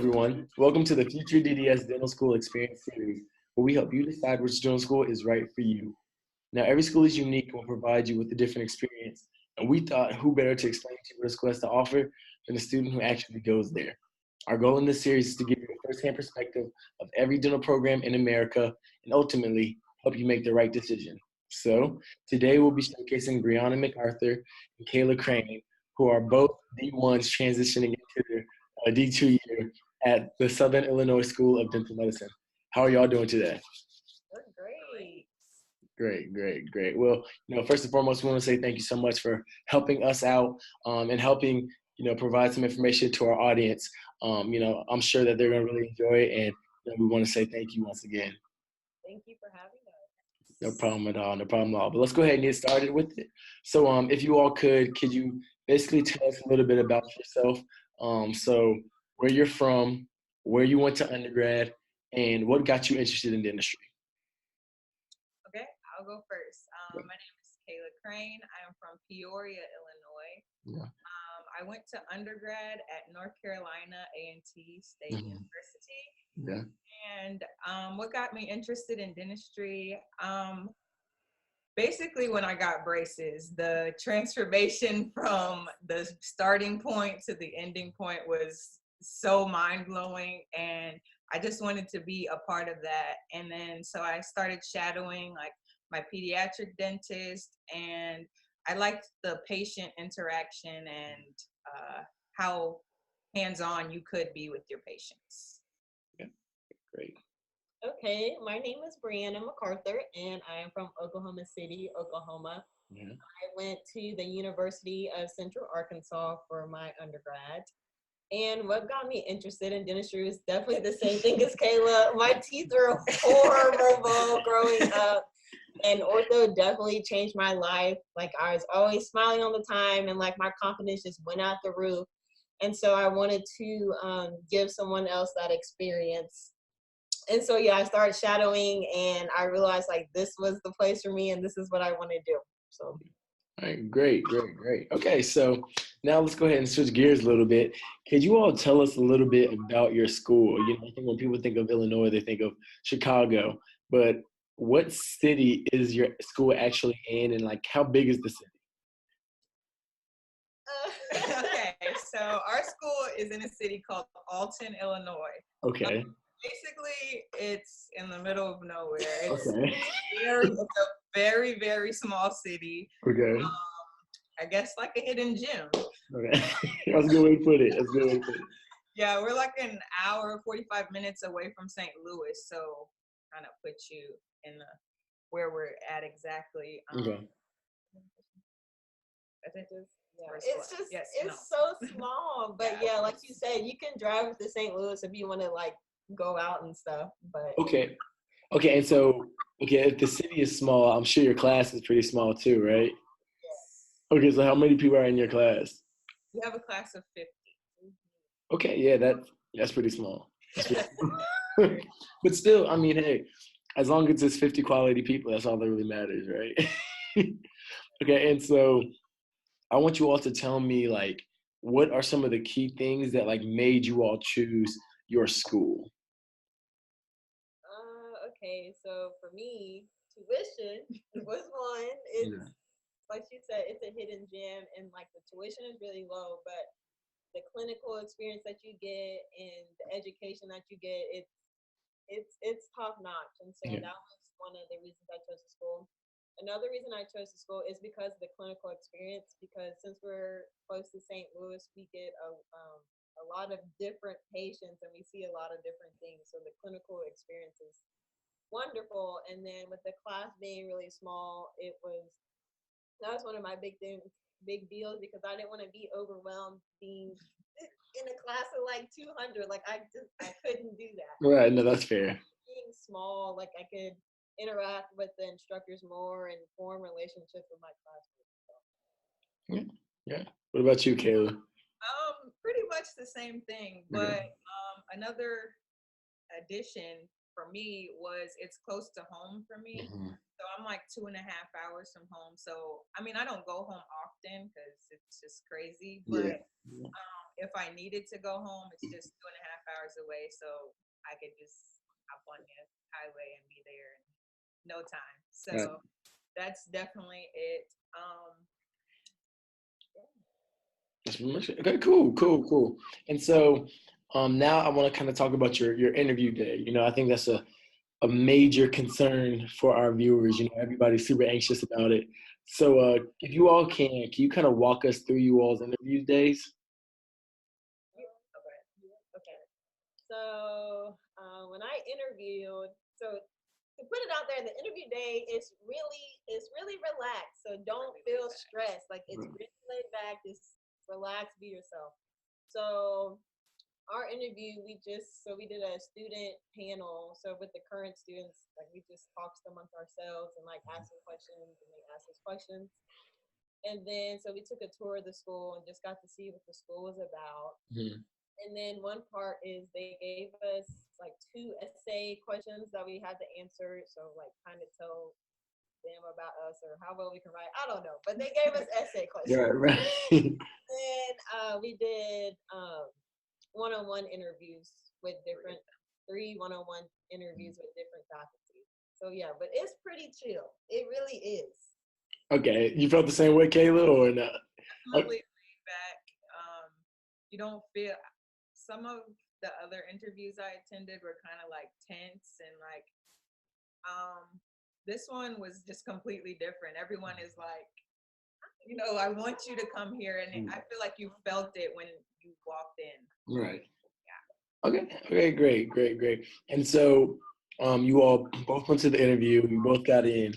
everyone. Welcome to the FutureDDS Dental School Experience Series, where we help you decide which dental school is right for you. Now, every school is unique and will provide you with a different experience, and we thought who better to explain to you what a school has to offer than the student who actually goes there. Our goal in this series is to give you a firsthand perspective of every dental program in America and ultimately help you make the right decision. So, today we'll be showcasing Brianna MacArthur and Kayla Crane, who are both D1s transitioning into their D2 year at the Southern Illinois School of Dental Medicine. How are y'all doing today? We're great. Great. Well, first and foremost, we want to say thank you so much for helping us out and helping, provide some information to our audience. I'm sure that they're going to really enjoy it, and we want to say thank you once again. Thank you for having us. No problem at all. But let's go ahead and get started with it. So if you all could you basically tell us a little bit about yourself? So where you're from, where you went to undergrad, and what got you interested in dentistry? Okay, I'll go first. My name is Kayla Crane. I am from Peoria, Illinois. Yeah. I went to undergrad at North Carolina A&T State University. Yeah. And what got me interested in dentistry, basically when I got braces, the transformation from the starting point to the ending point was so mind-blowing, and I just wanted to be a part of that. And then so I started shadowing like my pediatric dentist, and I liked the patient interaction and how hands-on you could be with your patients. Yeah, great. Okay, my name is Brianna MacArthur, and I am from Oklahoma City, Oklahoma. Yeah. I went to the University of Central Arkansas for my undergrad. And what got me interested in dentistry was definitely the same thing as Kayla. My teeth were horrible growing up, and ortho definitely changed my life. Like, I was always smiling all the time, and like my confidence just went out the roof. And so I wanted to give someone else that experience. And so, I started shadowing, and I realized like this was the place for me, and this is what I want to do. So. All right, great. Okay, so now let's go ahead and switch gears a little bit. Could you all tell us a little bit about your school? I think when people think of Illinois, they think of Chicago, but what city is your school actually in, and like how big is the city? Okay, so our school is in a city called Alton, Illinois. Okay. Basically, it's in the middle of nowhere. It's Okay. it's a very, very small city. Okay. I guess like a hidden gem. Okay. That's a good way to put it. Yeah, we're like an hour, 45 minutes away from St. Louis, so kind of put you in where we're at exactly. Okay. I think it's so small, but yeah, like you said, you can drive to St. Louis if you want to like go out and stuff. But Okay, and so if the city is small, I'm sure your class is pretty small too, right? Yes. Okay, so how many people are in your class? We have a class of 50. Okay, yeah, that's pretty small. But still, I mean, hey, as long as it's 50 quality people, that's all that really matters, right? Okay, and so I want you all to tell me, like, what are some of the key things that like made you all choose your school? Okay, so for me, tuition was one. It's like you said, it's a hidden gem, and like the tuition is really low, but the clinical experience that you get and the education that you get, it's top notch. And so that was one of the reasons I chose the school. Another reason I chose the school is because of the clinical experience, because since we're close to St. Louis, we get a lot of different patients, and we see a lot of different things. So the clinical experience is wonderful. And then with the class being really small, that was one of my big deals, because I didn't want to be overwhelmed being in a class of like 200. Like I couldn't do that. Right, no, that's fair. Being small, like I could interact with the instructors more and form relationships with my classmates. So. Yeah. What about you, Kayla? Pretty much the same thing, but another addition for me was it's close to home for me. So I'm like 2.5 hours from home. So, I mean, I don't go home often because it's just crazy. But if I needed to go home, it's just 2.5 hours away, so I could just hop on the highway and be there in no time. So that's definitely it. That's pretty much it. Okay, cool. And so now I want to kind of talk about your interview day. I think that's a major concern for our viewers. Everybody's super anxious about it. So if you all can you kind of walk us through you all's interview days? Okay. So when I interviewed, so to put it out there, the interview day is really relaxed. So don't feel stressed. Like it's really laid back. Just relax, be yourself. So our interview, we did a student panel. So with the current students, like we just talked amongst ourselves and like asked them questions and they asked us questions. And then so we took a tour of the school and just got to see what the school was about. Mm-hmm. And then one part is they gave us like 2 essay questions that we had to answer. So like kind of tell them about us or how well we can write. I don't know, but they gave us essay questions. Right. And we did one-on-one interviews with 3 one-on-one interviews with different faculty. So yeah, but it's pretty chill. It really is. Okay, you felt the same way, Kayla, or not? Definitely laid back. You don't feel some of the other interviews I attended were kind of like tense and like this one was just completely different. Everyone is like, I want you to come here, and I feel like you felt it when you walked in. Right. Yeah. Okay, great. And so you all both went to the interview, you both got in.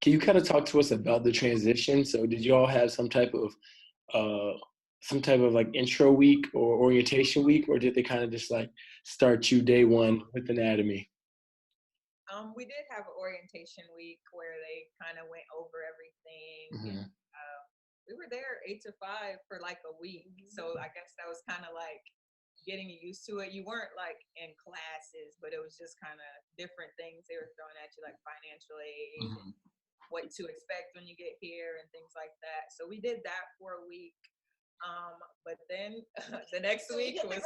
Can you kind of talk to us about the transition? So did you all have some type of like intro week or orientation week, or did they kind of just like start you day one with anatomy? We did have an orientation week where they kind of went over everything. Mm-hmm. We were there 8 to 5 for like a week. So I guess that was kind of like getting used to it. You weren't like in classes, but it was just kind of different things they were throwing at you, like financial aid, Mm-hmm. what to expect when you get here and things like that. So we did that for a week. But then the next week was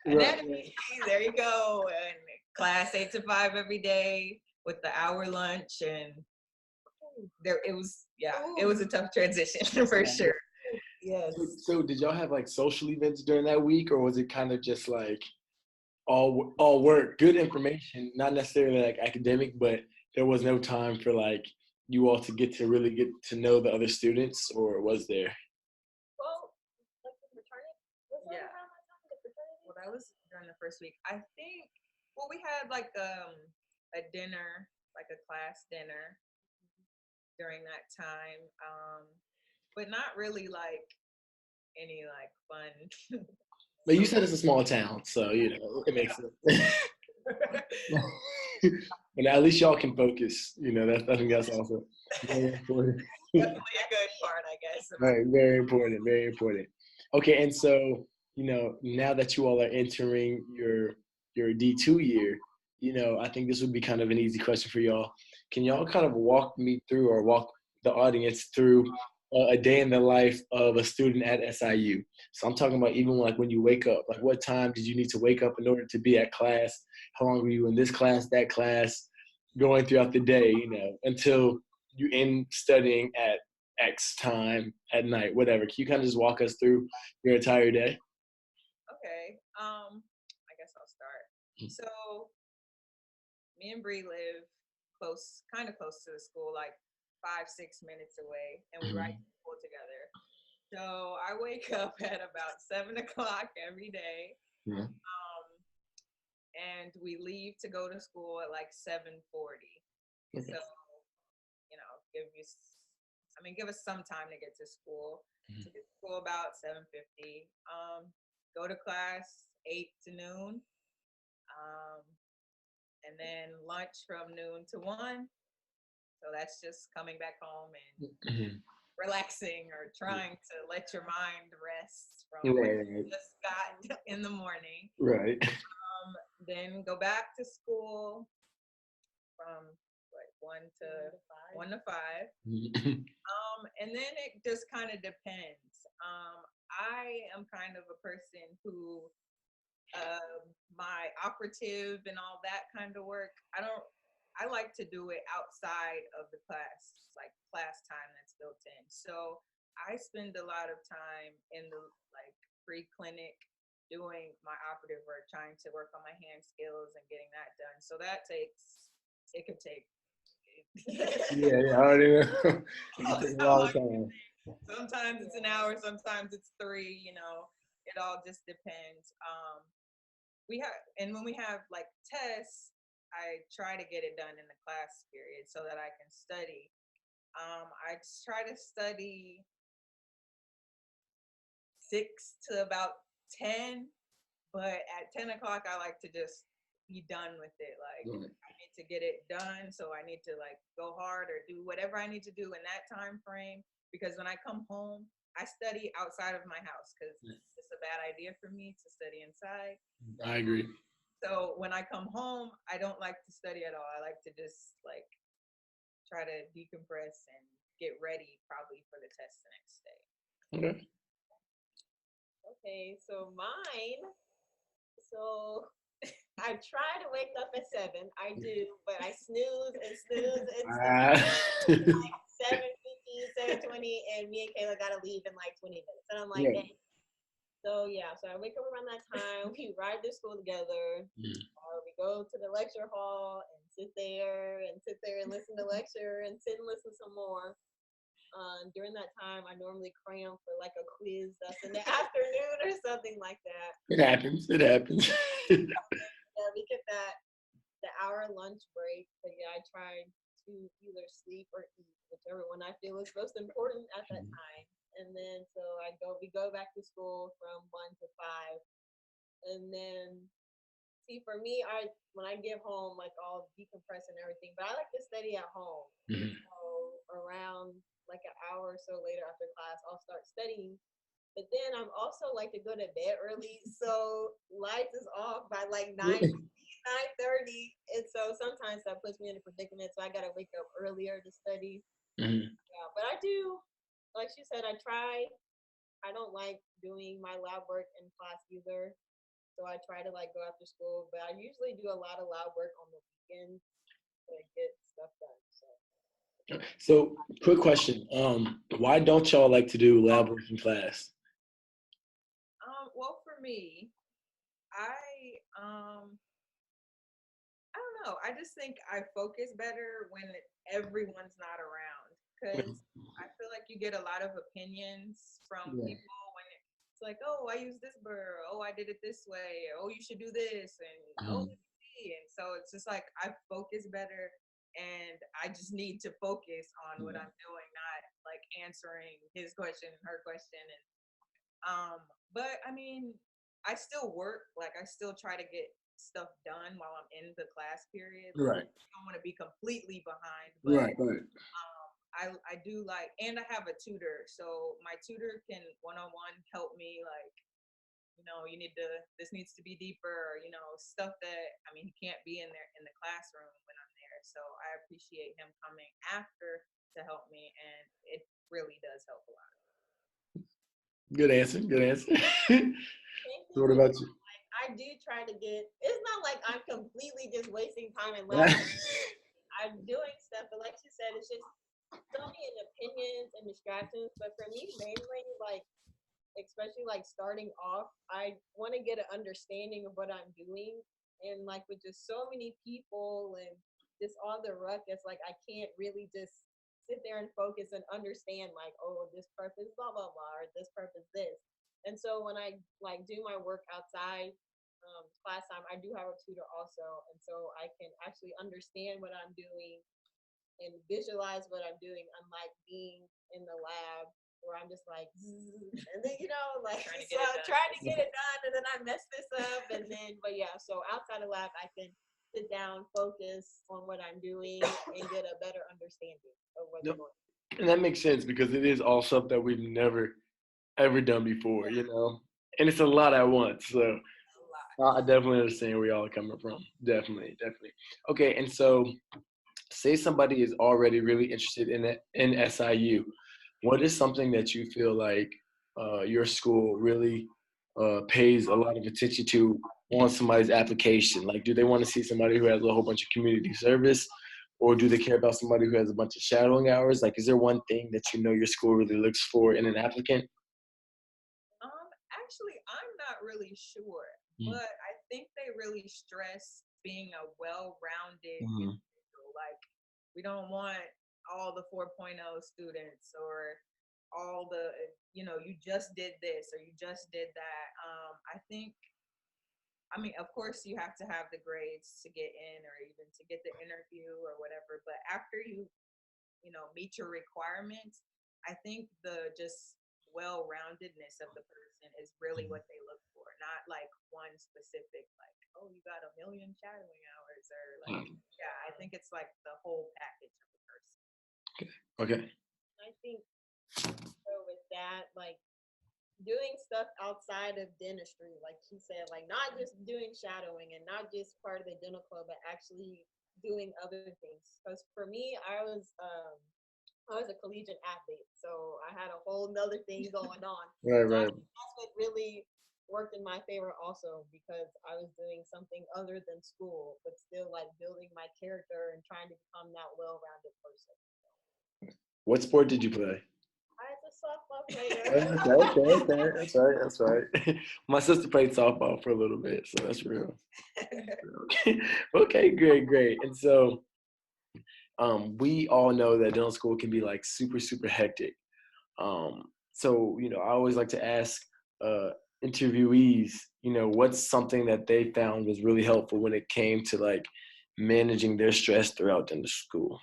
anatomy. There you go. And class 8 to 5 every day with the hour lunch, and it was a tough transition for sure. Yes. So did y'all have like social events during that week, or was it kind of just like all work, good information, not necessarily like academic, but there was no time for like you all to really get to know the other students, or was there? Well, like the fraternity. Yeah. Well, that was during the first week. I think. Well, we had like a dinner, like a class dinner during that time, but not really like any like fun. But you said it's a small town, so it makes sense. But at least y'all can focus. I think that's also very important. Definitely a good part, I guess. Right, very important. Okay, and so now that you all are entering your D2 year, I think this would be kind of an easy question for y'all. Can y'all kind of walk me through or walk the audience through a day in the life of a student at SIU? So I'm talking about even like when you wake up, like what time did you need to wake up in order to be at class? How long were you in this class, that class, going throughout the day, until you end studying at X time at night, whatever. Can you kind of just walk us through your entire day? Okay. I guess I'll start. So me and Bree live kind of close to the school, like 5-6 minutes away, and we ride to school together. So I wake up at about 7 o'clock every day. Yeah. And we leave to go to school at like 7:40. Okay. So, give us some time to get to school. To get to school about 7:50. Go to class 8 to noon. And then lunch from noon to 1. So that's just coming back home and relaxing or trying to let your mind rest from what you just got in the morning. Right. Then go back to school from 1 to 5. And then it just kind of depends. I am kind of a person who my operative and all that kind of work. I like to do it outside of the class, like class time that's built in. So I spend a lot of time in the like pre-clinic doing my operative work, trying to work on my hand skills and getting that done. So it could take Yeah, I already know. It can take a how lot long of time. sometimes it's an hour, sometimes it's 3, it all just depends. When we have like tests, I try to get it done in the class period so that I can study. I try to study 6 to about 10, but at 10 o'clock, I like to just be done with it. Like, Right. I need to get it done, so I need to like go hard or do whatever I need to do in that time frame. Because when I come home, I study outside of my house because it's a bad idea for me to study inside. I agree. So when I come home, I don't like to study at all. I like to just like try to decompress and get ready probably for the test the next day. Okay. Okay, so mine. So I try to wake up at 7. I do, but I snooze and snooze and snooze. Ah. Like 7:15, 7:20, and me and Kayla gotta leave in like 20 minutes. And I'm like, Yeah. dang. So yeah, so I wake up around that time. We ride to school together. We go to the lecture hall and sit there and listen to lecture and sit and listen some more. During that time, I normally cram for like a quiz that's in the afternoon or something like that. It happens. It happens. Yeah, we get the hour lunch break. But yeah, I try to either sleep or eat, whichever one I feel is most important at that time. And then so we go back to school from 1 to 5. And then see for me, when I get home, like I'll decompress and everything, but I like to study at home. So around like an hour or so later after class, I'll start studying. But then I'm also like to go to bed early, so lights is off by like 9:30, and so sometimes that puts me in a predicament. So I gotta wake up earlier to study. Yeah, but I do, like she said, I try. I don't like doing my lab work in class either, so I try to like go after school. But I usually do a lot of lab work on the weekends to get stuff done. So, quick question. Why don't y'all like to do lab work in class? Well, for me, I don't know. I just think I focus better when everyone's not around because I feel like you get a lot of opinions from Yeah. people when it's like, oh, I use this burr. Oh, I did it this way. Oh, you should do this. And oh, let me see. And so it's just like I focus better and I just need to focus on what I'm doing, not like answering his question, her question. But I mean, I still work. Like I still try to get stuff done while I'm in the class period. Right. I don't want to be completely behind, but Right. I do like, and I have a tutor, so my tutor can one-on-one help me. Like, this needs to be deeper, stuff that I mean, he can't be in the classroom when I'm there. So I appreciate him coming after to help me, and it really does help a lot. Good answer. Good answer. So what about you? I do try to get. It's not like I'm completely just wasting time in lab. I'm doing stuff, but like you said, it's just so many opinions and distractions. But for me, mainly, like especially like starting off, I want to get an understanding of what I'm doing, and like with just so many people and just all the ruckus, like I can't really just sit there and focus and understand like, oh, this purpose blah blah blah or this purpose this. And so when I like do my work outside class time, I do have a tutor also, and so I can actually understand what I'm doing and visualize what I'm doing, unlike being in the lab where I'm just like, and then like trying to get it done, and then I mess this up, and then so outside of lab, I can sit down, focus on what I'm doing, and get a better understanding of what's going on. And that makes sense because it is all stuff that we've never ever done before, and it's a lot at once. So I definitely understand where y'all are coming from. Definitely. Okay, and so say somebody is already really interested in SIU. What is something that you feel like your school really pays a lot of attention to on somebody's application? Like, do they want to see somebody who has a whole bunch of community service, or do they care about somebody who has a bunch of shadowing hours? Like, is there one thing that you know your school really looks for in an applicant? Actually, I'm not really sure, but I think they really stress being a well-rounded Mm-hmm. individual. Like, we don't want all the 4.0 students or all the, you just did this or you just did that. I mean, of course, you have to have the grades to get in or even to get the interview or whatever. But after you meet your requirements, I think the just well-roundedness of the person is really what they look for, not like one specific, like, oh, you got a million shadowing hours or like, yeah, I think it's like the whole package of the person. Okay. I think so with that, like doing stuff outside of dentistry, like he said, like not just doing shadowing and not just part of the dental club, but actually doing other things. Because for me, I was a collegiate athlete, so I had a whole nother thing going on. Right, So I right. think that's what really worked in my favor also, because I was doing something other than school, but still like building my character and trying to become that well-rounded person. What sport did you play? I was a softball player. Okay. That's right. My sister played softball for a little bit, so that's real. Okay, great. And so, we all know that dental school can be like super, super hectic. So, I always like to ask uh, interviewees, what's something that they found was really helpful when it came to like managing their stress throughout dental school.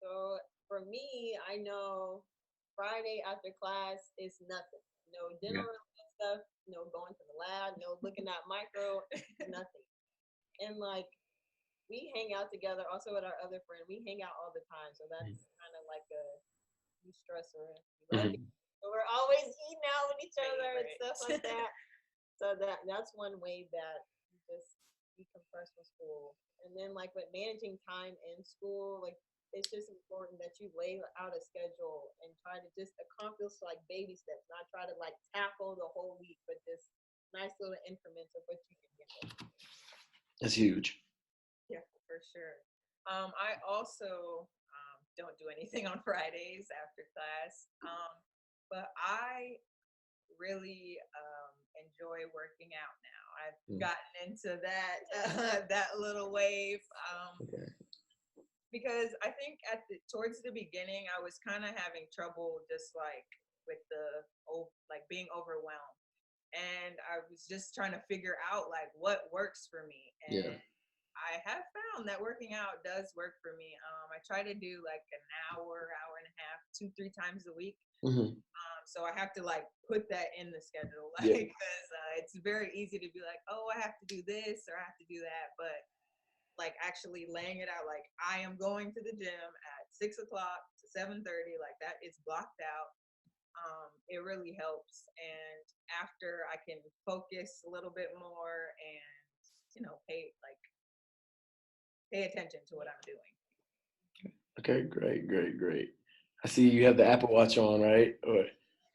So for me, I know Friday after class is nothing. No dinner Yeah. stuff, no going to the lab, no looking at micro, nothing. And like we hang out together also with our other friend. We hang out all the time. So that's kind of like a de-stressor. We love Mm-hmm. it. So we're always eating out with each other and Favorite. stuff like that. So that's one way that you just decompress from school. And then like with managing time in school, like it's just important that you lay out a schedule and try to just accomplish like baby steps, not try to like tackle the whole week, but just nice little increments of what you can get. That's huge. Yeah, for sure. I also don't do anything on Fridays after class, but I really enjoy working out now. I've gotten into that that little wave Okay. because I think towards the beginning I was kind of having trouble just like with like being overwhelmed, and I was just trying to figure out like what works for me. Yeah. And I have found that working out does work for me. I try to do like an hour and a half, 2-3 times a week. Mm-hmm. So I have to like put that in the schedule, like, Yeah. because it's very easy to be like, oh, I have to do this or I have to do that, but like actually laying it out, like I am going to the gym at 6 o'clock to 7:30, like that is blocked out. It really helps, and after I can focus a little bit more and pay attention to what I'm doing. Okay, great. I see you have the Apple Watch on, right?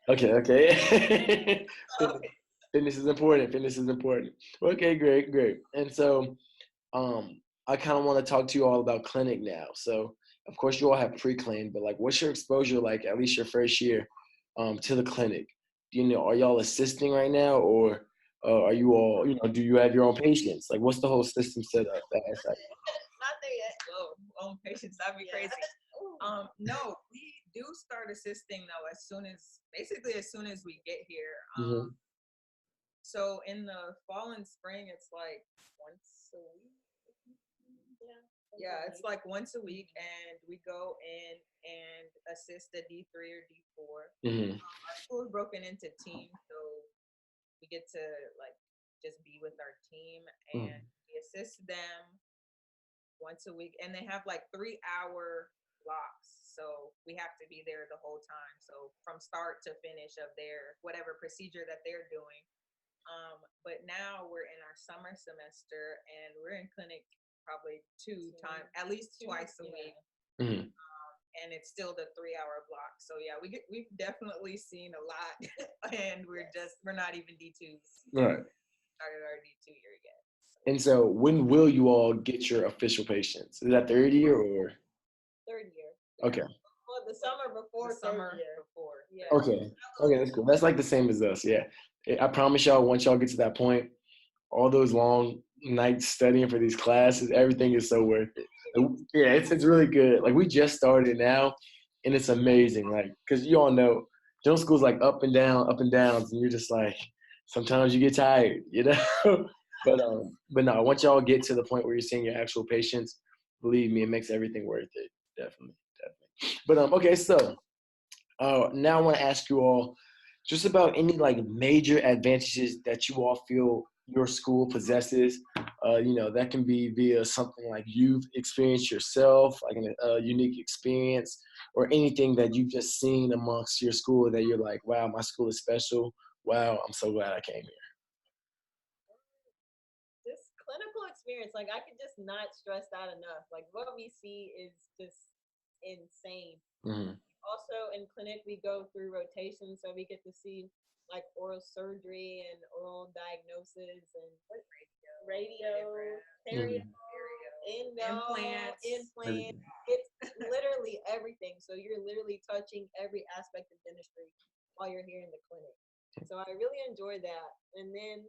Okay. Fitness is important. Okay, great. And so, I kind of want to talk to you all about clinic now. So, of course, you all have pre-clin, but like, what's your exposure like, at least your first year, to the clinic? Are y'all assisting right now, or are you all, do you have your own patients? Like, what's the whole system set up? Not there yet. Whoa, patience, that'd be crazy. No, we do start assisting though as soon as we get here. Mm-hmm. So in the fall and spring, it's like once a week. Yeah, it's like once a week, and we go in and assist a D3 or D4. Mm-hmm. Our school is broken into teams, so we get to like just be with our team, and we assist them once a week, and they have like 3-hour blocks, so we have to be there the whole time, so from start to finish of their whatever procedure that they're doing. But now we're in our summer semester, and we're in clinic probably at least twice a week. Mm-hmm. and it's still the 3-hour block. So yeah, we've definitely seen a lot, and we're not even D2s. Right. Started our D2 year yet. And so when will you all get your official patients? Is that third year or? Third year. Okay. Well, the summer before summer third year. before. Yeah. Okay. Okay, that's cool. That's like the same as us. Yeah. I promise y'all, once y'all get to that point, all those long nights studying for these classes, everything is so worth it. Yeah, it's really good. Like we just started now, and it's amazing. Like, cause you all know, dental school's like up and downs, and you're just like, sometimes you get tired, you know. But no, once y'all get to the point where you're seeing your actual patients, believe me, it makes everything worth it. Definitely. But okay, so now I want to ask you all just about any like major advantages that you all feel your school possesses. That can be via something like you've experienced yourself, like a unique experience, or anything that you've just seen amongst your school that you're like, wow, my school is special. Wow, I'm so glad I came here. This clinical experience, like I could just not stress that enough. Like what we see is just insane. Mm-hmm. Also in clinic we go through rotations, so we get to see like oral surgery and oral diagnosis and radio, perio, implants. It's literally everything. So you're literally touching every aspect of dentistry while you're here in the clinic. So I really enjoy that. And then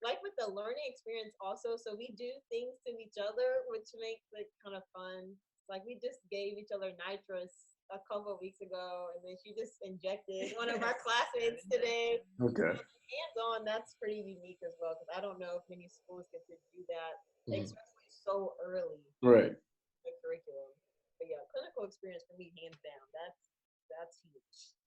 like with the learning experience also, so we do things to each other, which makes it kind of fun. Like we just gave each other nitrous a couple of weeks ago, and then she just injected one of our classmates today. Okay. Hands-on, that's pretty unique as well, because I don't know if many schools get to do that, especially so early. Right. The curriculum. But yeah, clinical experience for me, hands down, that's huge.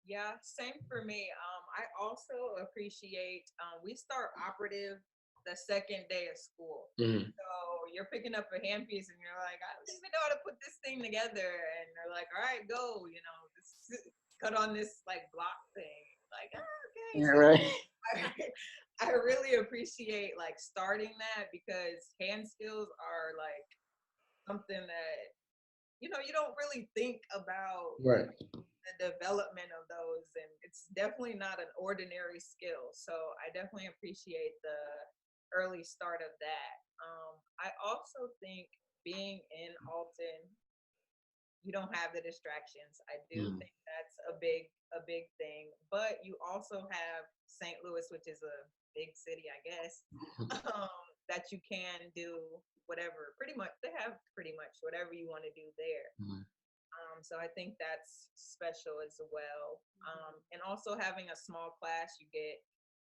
Yeah, same for me. I also appreciate we start operative the second day of school. Mm-hmm. So you're picking up a handpiece and you're like, I don't even know how to put this thing together. And they're like, all right, go, cut on this like block thing. Like, okay. Yeah, So right. I really appreciate like starting that, because hand skills are like something that, you don't really think about. Right. The development of those, and it's definitely not an ordinary skill. So I definitely appreciate the early start of that. I also think being in Alton, you don't have the distractions. I do think that's a big thing, but you also have St. Louis, which is a big city, I guess, that you can do whatever. They have pretty much whatever you want to do there. So I think that's special as well. And also having a small class, you get,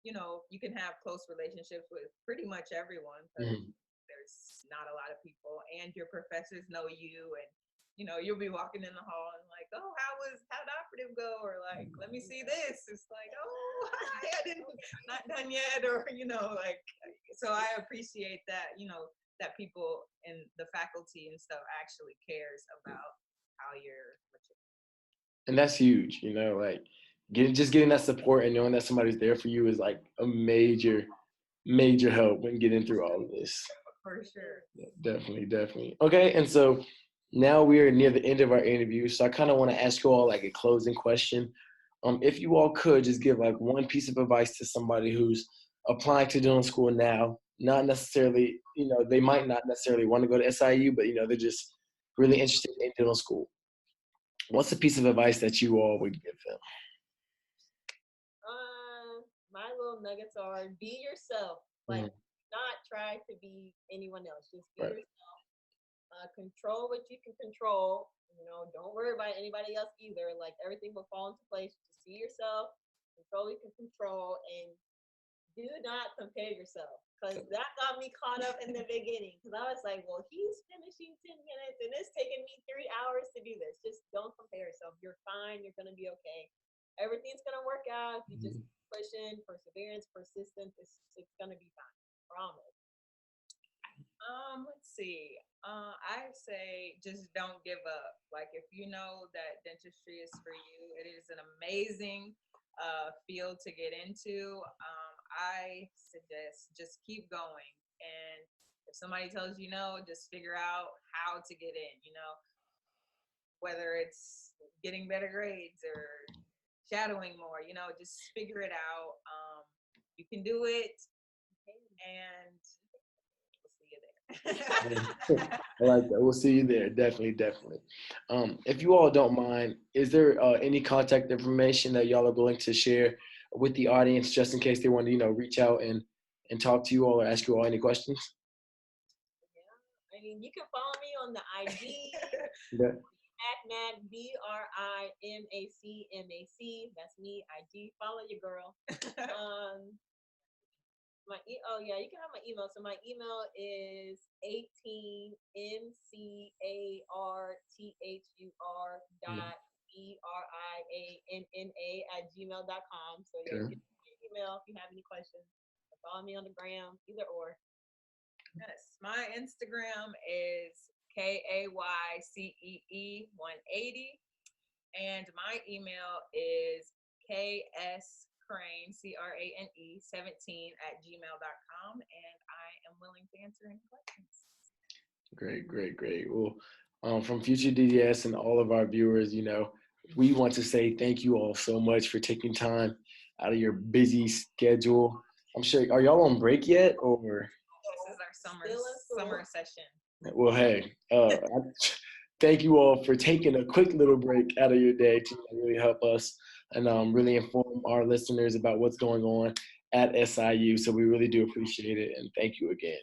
you can have close relationships with pretty much everyone, because there's not a lot of people, and your professors know you, and you'll be walking in the hall and like, oh, how did operative go? Or like, let me see this. It's like, oh, I didn't, not done yet. Or, so I appreciate that, that people and the faculty and stuff actually cares about how you're mature. And that's huge, like getting that support and knowing that somebody's there for you is like a major help when getting through all of this. For sure. Yeah, definitely. Okay, and so now we are near the end of our interview, so I kind of want to ask you all like a closing question. If you all could just give like one piece of advice to somebody who's applying to dental school now, not necessarily, they might not necessarily want to go to SIU, but they're just really interested in dental school. What's a piece of advice that you all would give them? My little nuggets are be yourself. Like, not try to be anyone else. Just be yourself. Control what you can control. Don't worry about anybody else either. Like, everything will fall into place. Just be yourself. Control what you can control, and do not compare yourself. Because that got me caught up in the beginning. Because I was like, well, he's finishing 10 minutes and it's taking me 3 hours to do this. Just don't compare yourself. You're fine. You're going to be okay. Everything's going to work out. If you just pushing, perseverance, persistence, it's going to be fine. Promise. Let's see. I say just don't give up. Like, if you know that dentistry is for you, it is an amazing field to get into. I suggest just keep going. And if somebody tells you no, just figure out how to get in. whether it's getting better grades or shadowing more, just figure it out. You can do it, and we'll see you there. I like that. We'll see you there. Definitely. If you all don't mind, is there any contact information that y'all are willing to share with the audience, just in case they want to, reach out and talk to you all or ask you all any questions? Yeah. I mean, you can follow me on the IG. Yeah. @BRIMACMAC. That's me. IG. Follow your girl. You can have my email. So my email is 18mcahur.brianna@gmail.com. So yeah, you can send me an email if you have any questions. Follow me on the gram, either or. Yes, my Instagram is KAYCEE180, and my email is KSCrane17@gmail.com, and I am willing to answer any questions. Great. Well, from FutureDDS and all of our viewers, we want to say thank you all so much for taking time out of your busy schedule. I'm sure, are y'all on break yet, or? This is our summer session. Well, hey, thank you all for taking a quick little break out of your day to really help us and really inform our listeners about what's going on at SIU. So we really do appreciate it, and thank you again.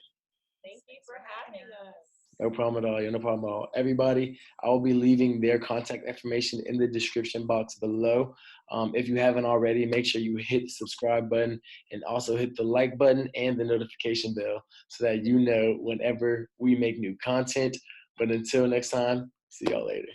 Thank you for having us. No problem at all. No problem at all. Everybody, I will be leaving their contact information in the description box below. If you haven't already, make sure you hit the subscribe button and also hit the like button and the notification bell so that you know whenever we make new content. But until next time, see y'all later.